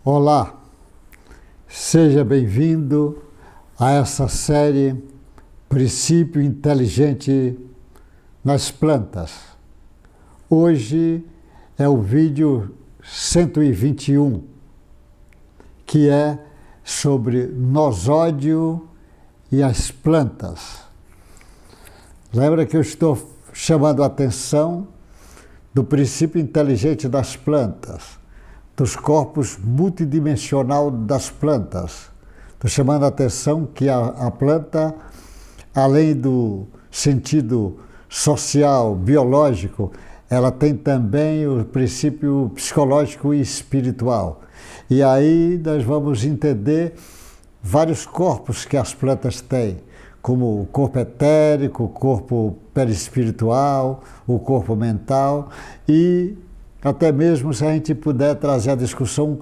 Olá, seja bem-vindo a essa série Princípio Inteligente nas Plantas. Hoje é o vídeo 121, que é sobre nosódio e as plantas. Lembra que eu estou chamando a atenção do princípio inteligente das plantas, dos corpos multidimensional das plantas. Estou chamando a atenção que a planta, além do sentido social, biológico, ela tem também o princípio psicológico e espiritual. E aí nós vamos entender vários corpos que as plantas têm, como o corpo etérico, o corpo perispiritual, o corpo mental e até mesmo se a gente puder trazer à discussão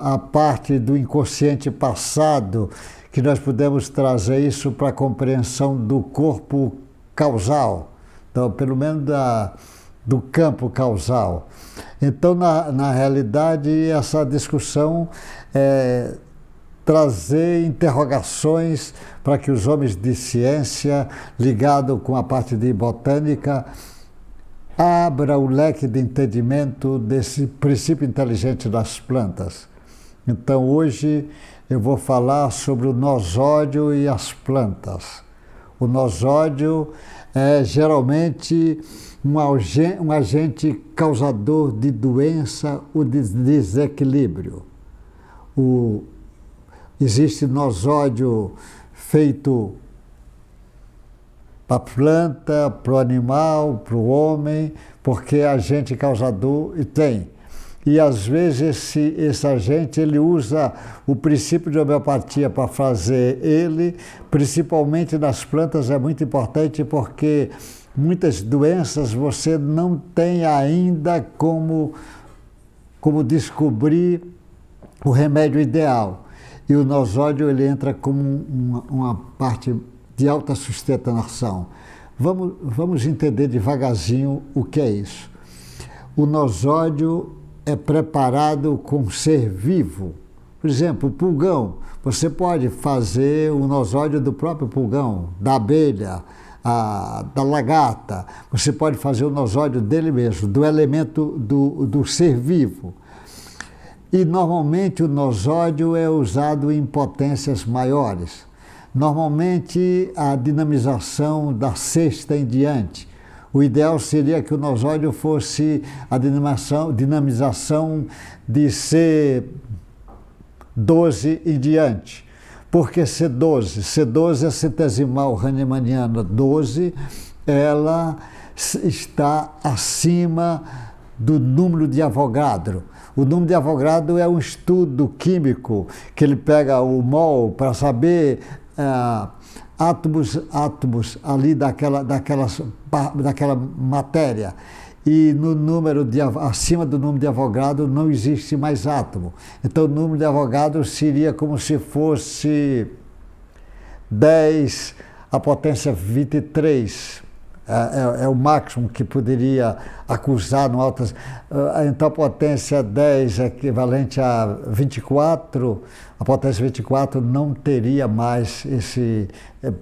a parte do inconsciente passado, que nós podemos trazer isso para a compreensão do corpo causal, então, pelo menos do campo causal. Então, na realidade, essa discussão é trazer interrogações para que os homens de ciência, ligados com a parte de botânica, abra o leque de entendimento desse princípio inteligente das plantas. Então, hoje eu vou falar sobre o nosódio e as plantas. O nosódio é geralmente um agente causador de doença ou de desequilíbrio. Existe nosódio feito para a planta, para o animal, para o homem, porque é agente causador e tem. E às vezes esse agente ele usa o princípio de homeopatia para fazer ele, principalmente nas plantas é muito importante porque muitas doenças você não tem ainda como descobrir o remédio ideal. E o nosódio ele entra como uma parte de alta sustentação. Vamos entender devagarzinho o que é isso. O nosódio é preparado com ser vivo. Por exemplo, o pulgão. Você pode fazer o nosódio do próprio pulgão, da abelha, da lagarta. Você pode fazer o nosódio dele mesmo, do elemento do ser vivo. E normalmente o nosódio é usado em potências maiores. Normalmente a dinamização da sexta em diante. O ideal seria que o nosódio fosse a dinamização de C12 em diante. Por que C12? C12 é centesimal hahnemanniana 12, ela está acima do número de Avogadro. O número de Avogadro é um estudo químico que ele pega o mol para saber átomos ali daquela matéria. E no acima do número de Avogadro não existe mais átomo. Então o número de Avogadro seria como se fosse 10 à potência 23. É o máximo que poderia acusar no altas. Então a potência 10 é equivalente a 24, a potência 24 não teria mais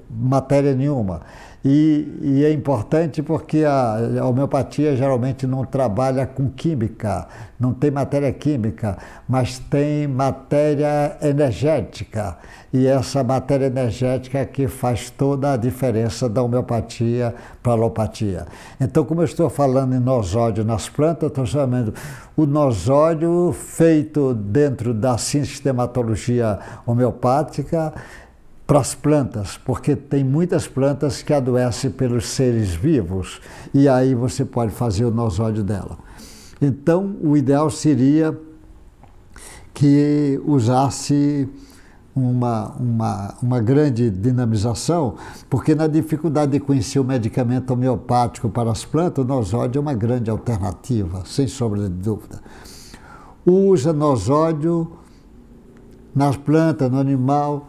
matéria nenhuma. E é importante porque a homeopatia geralmente não trabalha com química, não tem matéria química, mas tem matéria energética. E essa matéria energética é que faz toda a diferença da homeopatia para a alopatia. Então, como eu estou falando em nosódio nas plantas, eu estou chamando o nosódio feito dentro da sistematologia homeopática para as plantas, porque tem muitas plantas que adoecem pelos seres vivos e aí você pode fazer o nosódio dela. Então, o ideal seria que usasse uma grande dinamização, porque na dificuldade de conhecer o medicamento homeopático para as plantas, o nosódio é uma grande alternativa, sem sombra de dúvida. Usa nosódio nas plantas, no animal.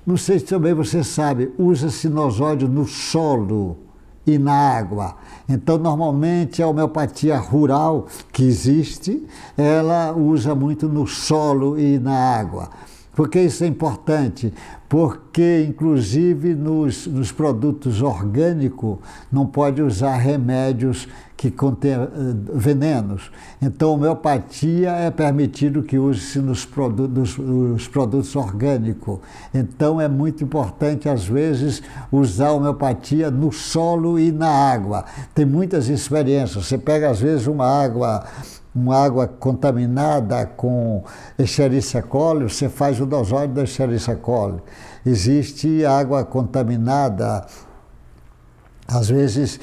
Não sei se também você sabe, usa-se nosódio no solo e na água. Então, normalmente, a homeopatia rural que existe, ela usa muito no solo e na água. Por que isso é importante? Porque, inclusive, nos produtos orgânicos, não pode usar remédios que contêm venenos. Então, a homeopatia é permitido que use-se nos produtos orgânicos. Então, é muito importante, às vezes, usar a homeopatia no solo e na água. Tem muitas experiências. Você pega, às vezes, uma água contaminada com Escherichia coli, você faz o dosóide da Escherichia coli. Existe água contaminada, às vezes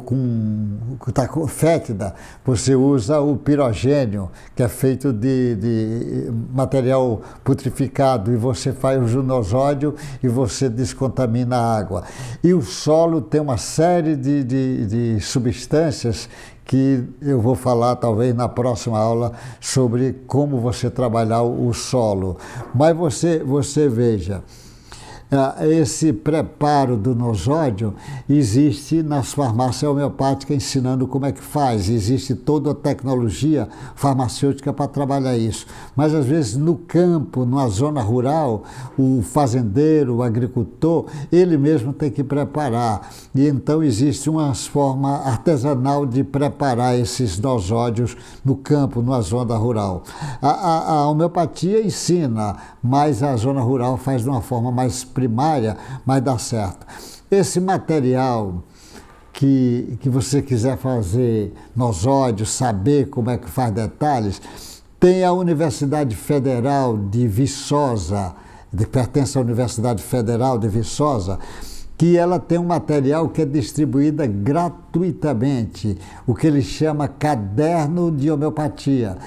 com fétida, você usa o pirogênio, que é feito de material putrificado, e você faz o nosódio e você descontamina a água. E o solo tem uma série de substâncias que eu vou falar talvez na próxima aula sobre como você trabalhar o solo. Mas você veja, esse preparo do nosódio existe nas farmácias homeopáticas ensinando como é que faz. Existe toda a tecnologia farmacêutica para trabalhar isso. Mas às vezes no campo, numa zona rural, o fazendeiro, o agricultor, ele mesmo tem que preparar. E então existe uma forma artesanal de preparar esses nosódios no campo, numa zona rural. A homeopatia ensina, mas a zona rural faz de uma forma mais primária, mas dá certo. Esse material que você quiser fazer nosódio, saber como é que faz detalhes, tem a Universidade Federal de Viçosa, que pertence à Universidade Federal de Viçosa, que ela tem um material que é distribuído gratuitamente, o que ele chama caderno de homeopatia.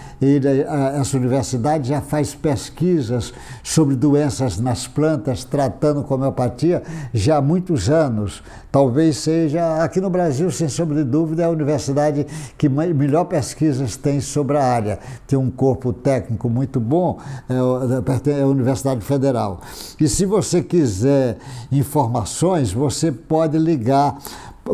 Essa universidade já faz pesquisas sobre doenças nas plantas, tratando com homeopatia já há muitos anos. Talvez seja, aqui no Brasil, sem sombra de dúvida, é a universidade que melhor pesquisas tem sobre a área. Tem um corpo técnico muito bom, é a Universidade Federal. E se você quiser informações, você pode ligar,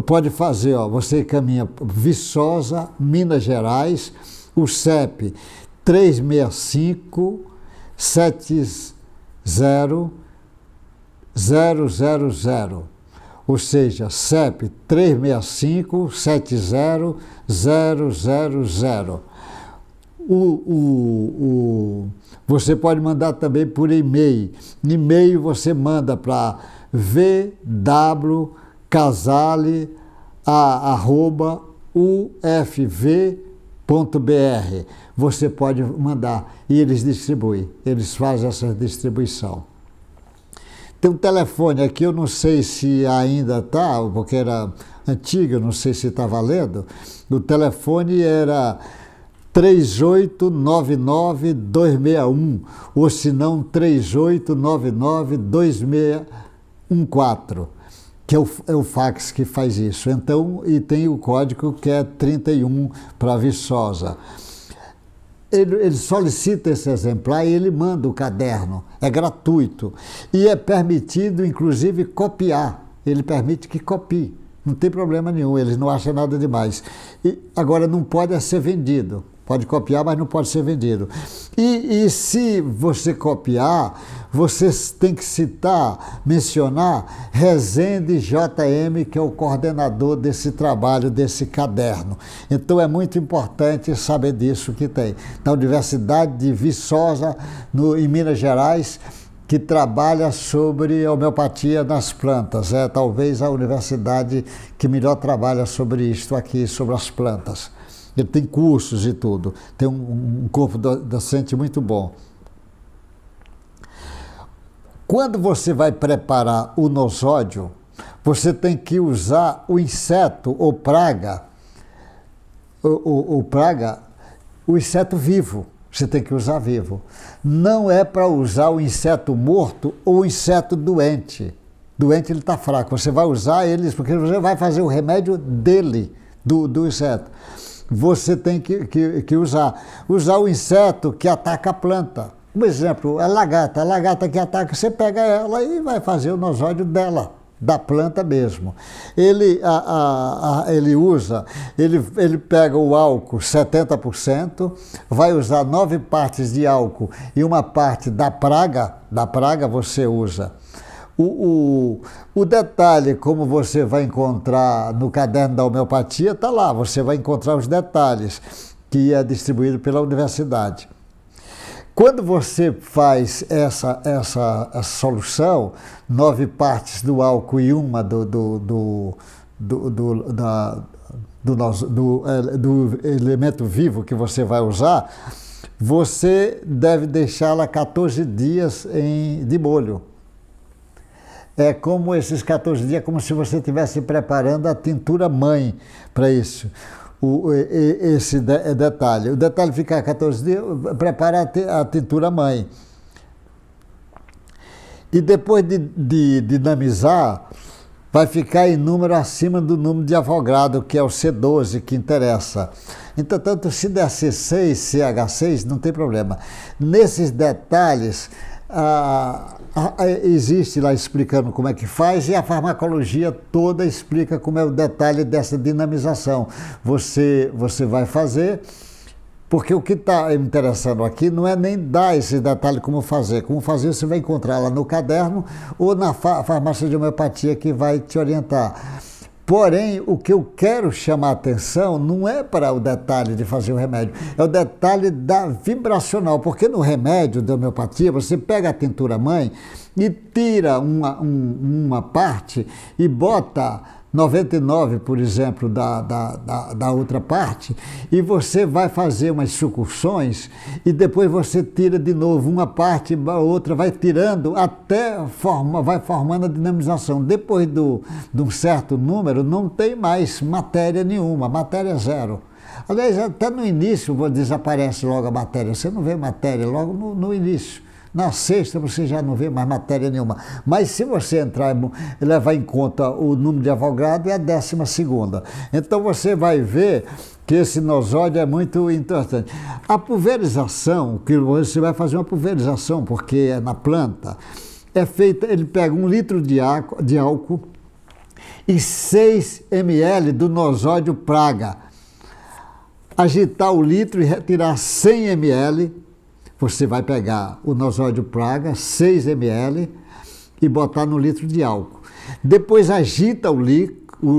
pode fazer, você caminha Viçosa, Minas Gerais, o CEP 365 70 000, ou seja, CEP 365 70 000. Você pode mandar também por e-mail. E-mail você manda para vwcasale@ufv.br. Você pode mandar e eles distribuem, eles fazem essa distribuição. Tem um telefone aqui, eu não sei se ainda está, porque era antigo, eu não sei se está valendo. O telefone era 3899-261, ou se não 3899-2614, que é o fax que faz isso. Então, e tem o código que é 31 para Viçosa. Ele solicita esse exemplar e ele manda o caderno, é gratuito. E é permitido, inclusive, copiar. Ele permite que copie, não tem problema nenhum, eles não acham nada demais. Agora, não pode ser vendido. Pode copiar, mas não pode ser vendido. E se você copiar, você tem que mencionar Rezende JM, que é o coordenador desse trabalho, desse caderno. Então é muito importante saber disso que tem. Na Universidade de Viçosa, em Minas Gerais, que trabalha sobre homeopatia nas plantas. É talvez a universidade que melhor trabalha sobre isto aqui, sobre as plantas. Ele tem cursos e tudo, tem um corpo docente muito bom. Quando você vai preparar o nosódio, você tem que usar o inseto ou praga, o inseto vivo, você tem que usar vivo. Não é para usar o inseto morto ou o inseto doente. Doente ele está fraco, você vai usar eles porque você vai fazer o remédio dele, do inseto. Você tem que usar o inseto que ataca a planta. Um exemplo, a lagarta que ataca, você pega ela e vai fazer o nosódio dela. da planta mesmo. Ele pega o álcool 70%, vai usar 9 partes de álcool e uma parte da praga você usa. O detalhe, como você vai encontrar no caderno da homeopatia, está lá, você vai encontrar os detalhes, que é distribuído pela universidade. Quando você faz essa solução, 9 partes do álcool e uma do elemento vivo que você vai usar, você deve deixá-la 14 dias de molho. É como esses 14 dias, como se você estivesse preparando a tintura mãe para isso. Esse detalhe. O detalhe ficar 14 dias, prepara a tintura mãe. E depois de dinamizar, vai ficar em número acima do número de Avogadro, que é o C12, que interessa. Entretanto, se der C6, CH6, não tem problema. Nesses detalhes, existe lá explicando como é que faz, e a farmacologia toda explica como é o detalhe dessa dinamização. Você vai fazer, porque o que está me interessando aqui não é nem dar esse detalhe como fazer. Como fazer você vai encontrar lá no caderno ou na farmácia de homeopatia, que vai te orientar. Porém, o que eu quero chamar a atenção não é para o detalhe de fazer o remédio, é o detalhe da vibracional, porque no remédio da homeopatia você pega a tintura mãe e tira uma parte e bota 99, por exemplo, da outra parte, e você vai fazer umas sucursões e depois você tira de novo uma parte, a outra vai tirando até vai formando a dinamização. Depois de um certo número, não tem mais matéria nenhuma, matéria zero. Aliás, até no início desaparece logo a matéria, você não vê matéria logo no início. Na sexta você já não vê mais matéria nenhuma. Mas se você entrar e levar em conta o número de Avogadro, é a 12ª. Então você vai ver que esse nosódio é muito importante. A pulverização, que você vai fazer uma pulverização, porque é na planta, é feita, ele pega 1 litro de álcool e 6 ml do nosódio praga. Agitar o litro e retirar 100 ml. Você vai pegar o nosódio praga, 6 ml, e botar no litro de álcool. Depois agita o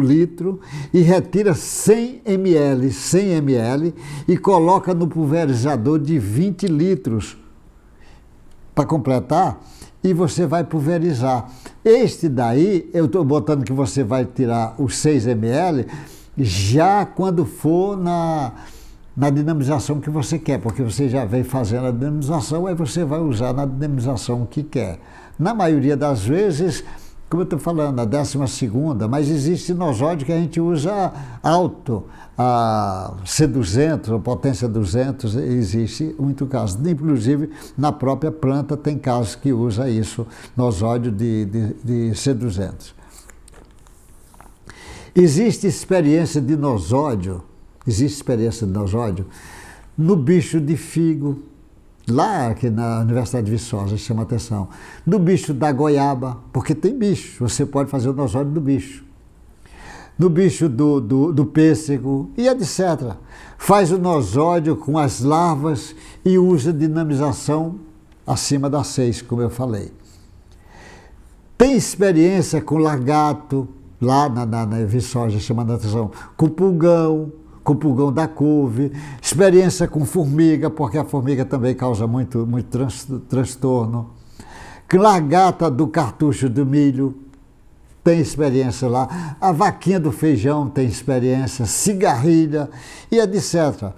litro e retira 100 ml e coloca no pulverizador de 20 litros para completar, e você vai pulverizar. Este daí, eu estou botando que você vai tirar os 6 ml já quando for na dinamização que você quer, porque você já vem fazendo a dinamização, aí você vai usar na dinamização que quer. Na maioria das vezes, como eu estou falando, a 12ª, mas existe nosódio que a gente usa alto, a C200, a potência 200, existe muito caso. Inclusive, na própria planta tem casos que usa isso, nosódio de C200. Existe experiência de nosódio no bicho de figo, lá aqui na Universidade de Viçosa, chama atenção, no bicho da goiaba, porque tem bicho, você pode fazer o nosódio do bicho, no bicho do pêssego e etc. Faz o nosódio com as larvas e usa dinamização acima das 6, como eu falei. Tem experiência com lagarto, lá na Viçosa, chamando a atenção, com pulgão da couve, experiência com formiga, porque a formiga também causa muito transtorno. Lagarta do cartucho do milho, tem experiência lá. A vaquinha do feijão tem experiência, cigarrilha e etc.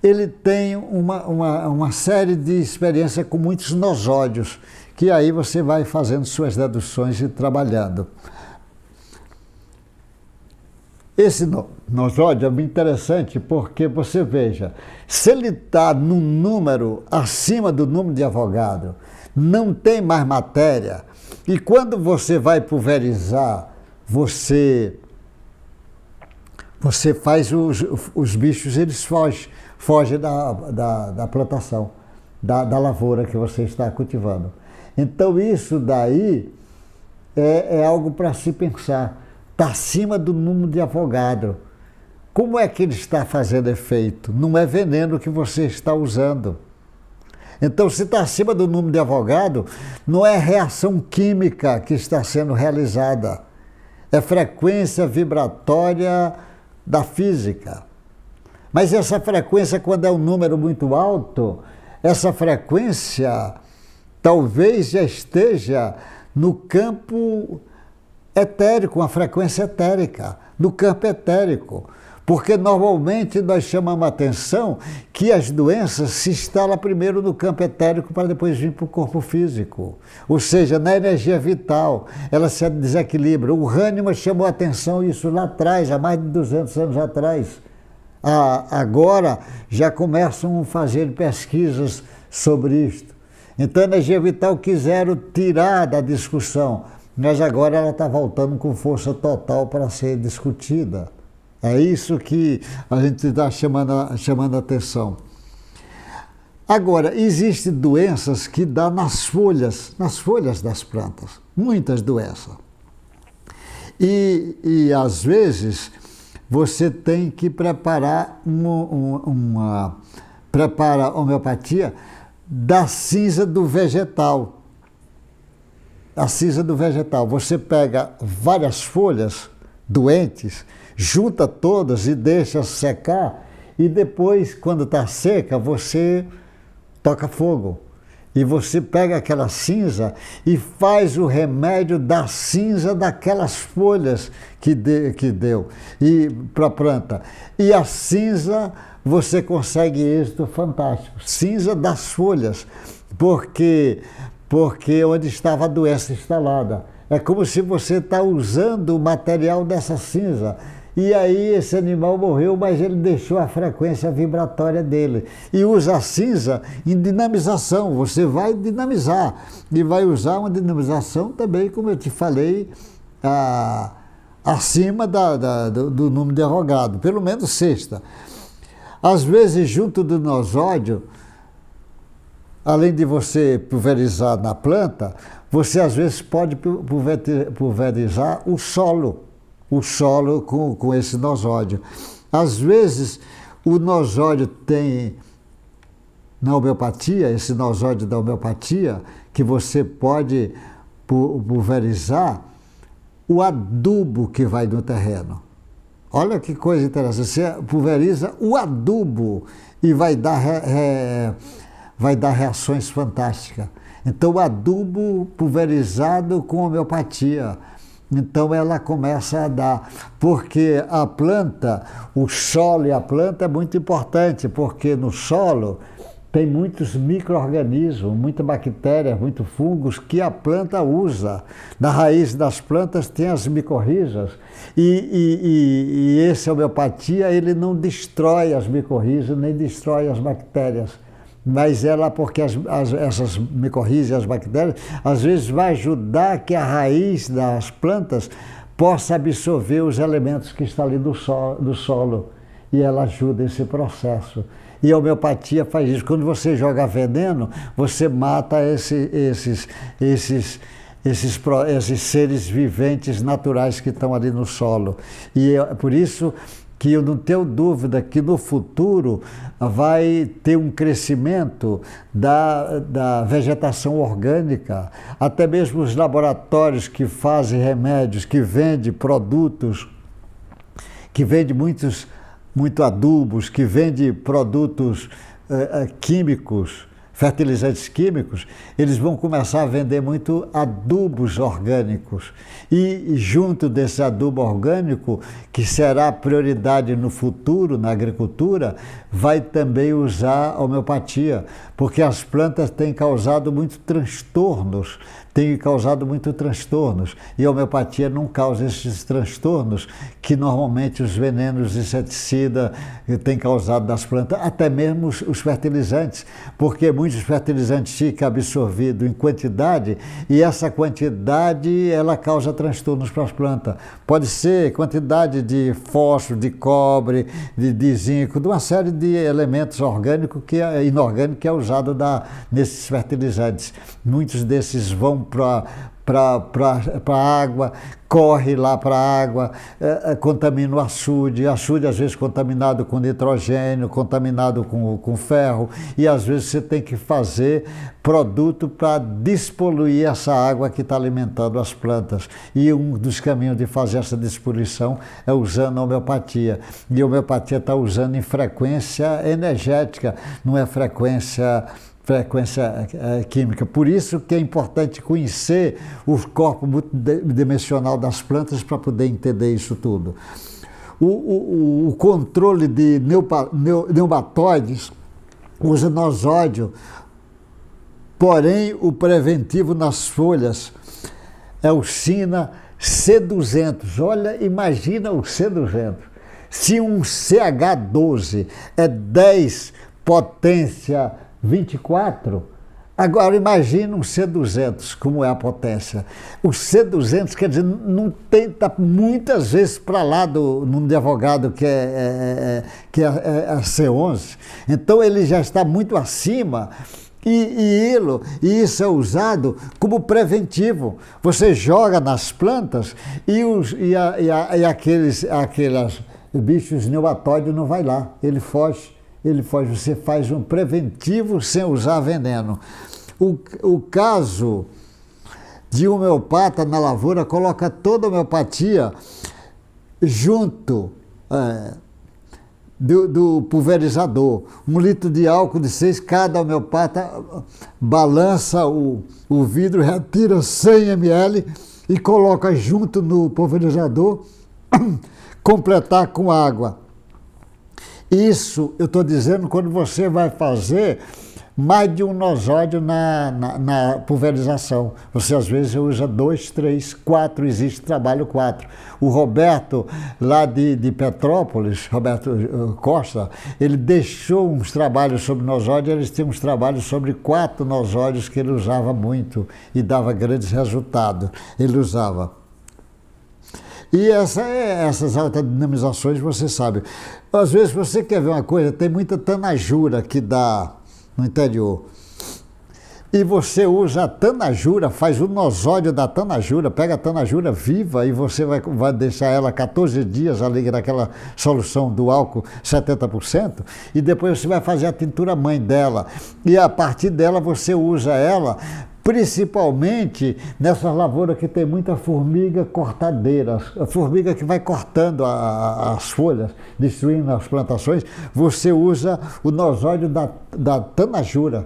Ele tem uma série de experiência com muitos nosódios, que aí você vai fazendo suas deduções e trabalhando. Esse nosódio é muito interessante porque, você veja, se ele está num número acima do número de Avogadro, não tem mais matéria, e quando você vai pulverizar, você faz os bichos, eles fogem da plantação, da lavoura que você está cultivando. Então isso daí é algo para se pensar. Está acima do número de Avogadro. Como é que ele está fazendo efeito? Não é veneno que você está usando. Então, se está acima do número de Avogadro, não é reação química que está sendo realizada. É frequência vibratória da física. Mas essa frequência, quando é um número muito alto, essa frequência talvez já esteja no campo etérico, uma frequência etérica, no campo etérico. Porque normalmente nós chamamos a atenção que as doenças se instalam primeiro no campo etérico para depois vir para o corpo físico. Ou seja, na energia vital, ela se desequilibra. O Hahnemann chamou a atenção isso lá atrás, há mais de 200 anos atrás. Agora já começam a fazer pesquisas sobre isto. Então a energia vital quiseram tirar da discussão, mas agora ela está voltando com força total para ser discutida. É isso que a gente está chamando a atenção. Agora, existem doenças que dão nas folhas das plantas, muitas doenças. E às vezes, você tem que preparar prepara a homeopatia da cinza do vegetal. A cinza do vegetal. Você pega várias folhas doentes, junta todas e deixa secar, e depois, quando está seca, você toca fogo. E você pega aquela cinza e faz o remédio da cinza daquelas folhas que deu para a planta. E a cinza, você consegue êxito fantástico. Cinza das folhas, porque onde estava a doença instalada. É como se você está usando o material dessa cinza. E aí esse animal morreu, mas ele deixou a frequência vibratória dele. E usa a cinza em dinamização. Você vai dinamizar. E vai usar uma dinamização também, como eu te falei, acima do número de Avogadro. Pelo menos sexta. Às vezes, junto do nosódio, além de você pulverizar na planta, você às vezes pode pulverizar o solo com esse nosódio. Às vezes, o nosódio tem, na homeopatia, esse nosódio da homeopatia, que você pode pulverizar o adubo que vai no terreno. Olha que coisa interessante, você pulveriza o adubo e vai dar reações fantásticas. Então, o adubo pulverizado com homeopatia. Então ela começa a dar, porque a planta, o solo e a planta é muito importante, porque no solo tem muitos micro-organismos, muitas bactérias, muitos fungos que a planta usa. Na raiz das plantas tem as micorrizas e esse homeopatia, ele não destrói as micorrizas nem destrói as bactérias. Mas ela, porque essas micorrizas e as bactérias, às vezes vai ajudar que a raiz das plantas possa absorver os elementos que estão ali do solo. E ela ajuda esse processo. E a homeopatia faz isso. Quando você joga veneno, você mata esses seres viventes naturais que estão ali no solo. E é por isso que eu não tenho dúvida que no futuro vai ter um crescimento da vegetação orgânica, até mesmo os laboratórios que fazem remédios, que vendem produtos, que vendem muito adubos, que vendem produtos químicos, fertilizantes químicos, eles vão começar a vender muito adubos orgânicos. E junto desse adubo orgânico, que será prioridade no futuro na agricultura, vai também usar a homeopatia, porque as plantas têm causado muitos transtornos, e a homeopatia não causa esses transtornos que normalmente os venenos inseticidas têm causado nas plantas, até mesmo os fertilizantes, porque muitos fertilizantes ficam absorvidos em quantidade e essa quantidade ela causa transtornos para as plantas. Pode ser quantidade de fósforo, de cobre, de zinco, de uma série de elementos orgânicos inorgânicos que é usado nesses fertilizantes. Muitos desses vão para para a água, corre lá para a água, contamina o açude às vezes contaminado com nitrogênio, contaminado com ferro, e às vezes você tem que fazer produto para despoluir essa água que está alimentando as plantas. E um dos caminhos de fazer essa despoluição é usando a homeopatia. E a homeopatia está usando em frequência energética, não é frequência química. Por isso que é importante conhecer o corpo multidimensional das plantas para poder entender isso tudo. O controle de nematóides usa nosódio, porém o preventivo nas folhas é o Sina C200. Olha, imagina o C200. Se um CH12 é 10 potência 24, agora imagina um C200, como é a potência. O C200, quer dizer, não tem, tá muitas vezes para lá do advogado que é a C11, então ele já está muito acima. E isso é usado como preventivo. Você joga nas plantas e aqueles bichos nematóides não vai lá, ele foge. Você faz um preventivo sem usar veneno. O caso de homeopata na lavoura coloca toda a homeopatia junto do pulverizador. 1 litro de álcool de 6, cada homeopata balança o vidro, retira 100 ml e coloca junto no pulverizador, completar com água. Isso eu estou dizendo quando você vai fazer mais de um nosódio na pulverização. Você às vezes usa 2, 3, 4, existe trabalho 4. O Roberto, lá de Petrópolis, Roberto Costa, ele deixou uns trabalhos sobre nosódio, eles tinham uns trabalhos sobre 4 nosódios que ele usava muito e dava grandes resultados. Ele usava. E essas autodinamizações, você sabe. Às vezes você quer ver uma coisa, tem muita tanajura que dá no interior. E você usa a tanajura, faz o nosódio da tanajura, pega a tanajura viva e você vai deixar ela 14 dias ali naquela solução do álcool 70%, e depois você vai fazer a tintura mãe dela. E a partir dela você usa ela principalmente nessas lavouras que tem muita formiga cortadeira, a formiga que vai cortando as folhas, destruindo as plantações. Você usa o nosódio da tanajura.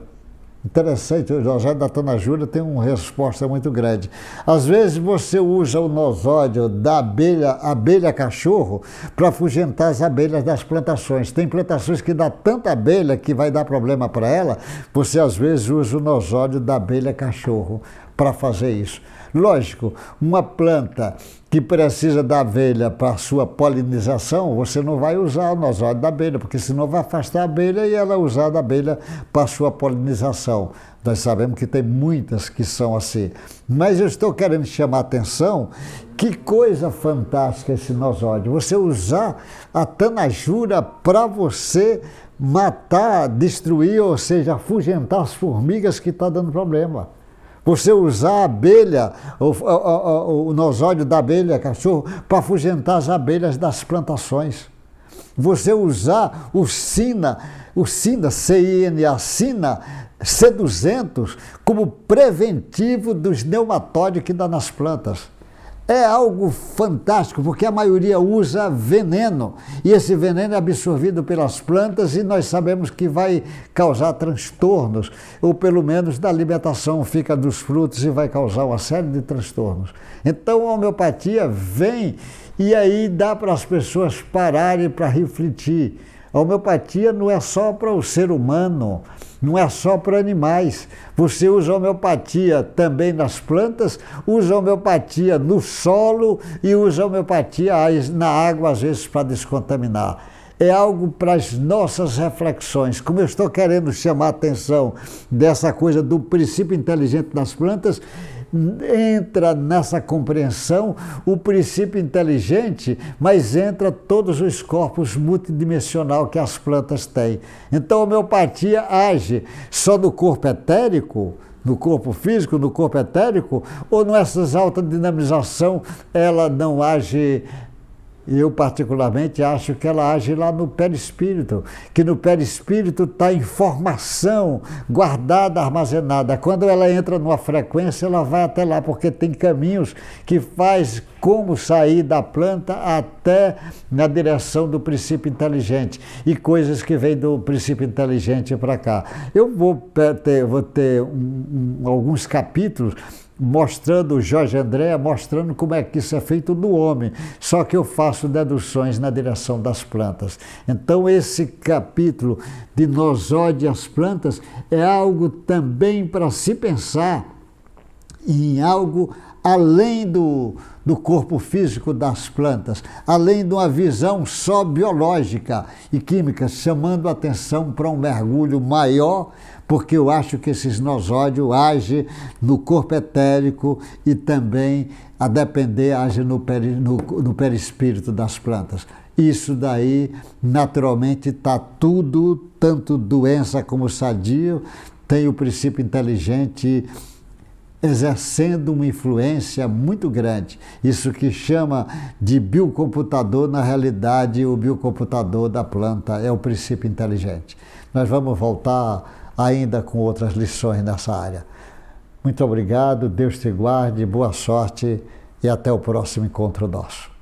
Interessante, o nosódio da tanajura tem uma resposta muito grande. Às vezes você usa o nosódio da abelha cachorro para afugentar as abelhas das plantações. Tem plantações que dá tanta abelha que vai dar problema para ela, você às vezes usa o nosódio da abelha cachorro para fazer isso. Lógico, uma planta que precisa da abelha para a sua polinização, você não vai usar o nosódio da abelha, porque senão vai afastar a abelha e ela usar da abelha para a sua polinização. Nós sabemos que tem muitas que são assim. Mas eu estou querendo chamar a atenção, que coisa fantástica esse nosódio. Você usar a tanajura para você matar, destruir, ou seja, afugentar as formigas que estão dando problema. Você usar a abelha, o nosódio da abelha cachorro, para afugentar as abelhas das plantações. Você usar o Sina, CINA, Sina C200, como preventivo dos nematóides que dá nas plantas. É algo fantástico, porque a maioria usa veneno, e esse veneno é absorvido pelas plantas e nós sabemos que vai causar transtornos, ou pelo menos da alimentação fica dos frutos e vai causar uma série de transtornos. Então a homeopatia vem e aí dá para as pessoas pararem para refletir. A homeopatia não é só para o ser humano, não é só para animais. Você usa homeopatia também nas plantas, usa homeopatia no solo e usa homeopatia na água, às vezes, para descontaminar. É algo para as nossas reflexões. Como eu estou querendo chamar a atenção dessa coisa do princípio inteligente das plantas, entra nessa compreensão o princípio inteligente, mas entra todos os corpos multidimensional que as plantas têm. Então a homeopatia age só no corpo etérico, no corpo físico, no corpo etérico, ou nessas alta dinamização ela não age. Eu, particularmente, acho que ela age lá no perispírito, que no perispírito está a informação guardada, armazenada. Quando ela entra numa frequência, ela vai até lá, porque tem caminhos que faz como sair da planta até na direção do princípio inteligente, e coisas que vêm do princípio inteligente para cá. Eu vou ter alguns capítulos mostrando o Jorge André, mostrando como é que isso é feito no homem, só que eu faço deduções na direção das plantas. Então esse capítulo de nosóide às plantas é algo também para se pensar em algo além do corpo físico das plantas, além de uma visão só biológica e química, chamando a atenção para um mergulho maior, porque eu acho que esses nosódios agem no corpo etérico e também, a depender, agem no perispírito das plantas. Isso daí, naturalmente, está tudo, tanto doença como sadio, tem o princípio inteligente exercendo uma influência muito grande. Isso que chama de biocomputador, na realidade, o biocomputador da planta é o princípio inteligente. Nós vamos voltar ainda com outras lições nessa área. Muito obrigado, Deus te guarde, boa sorte e até o próximo encontro nosso.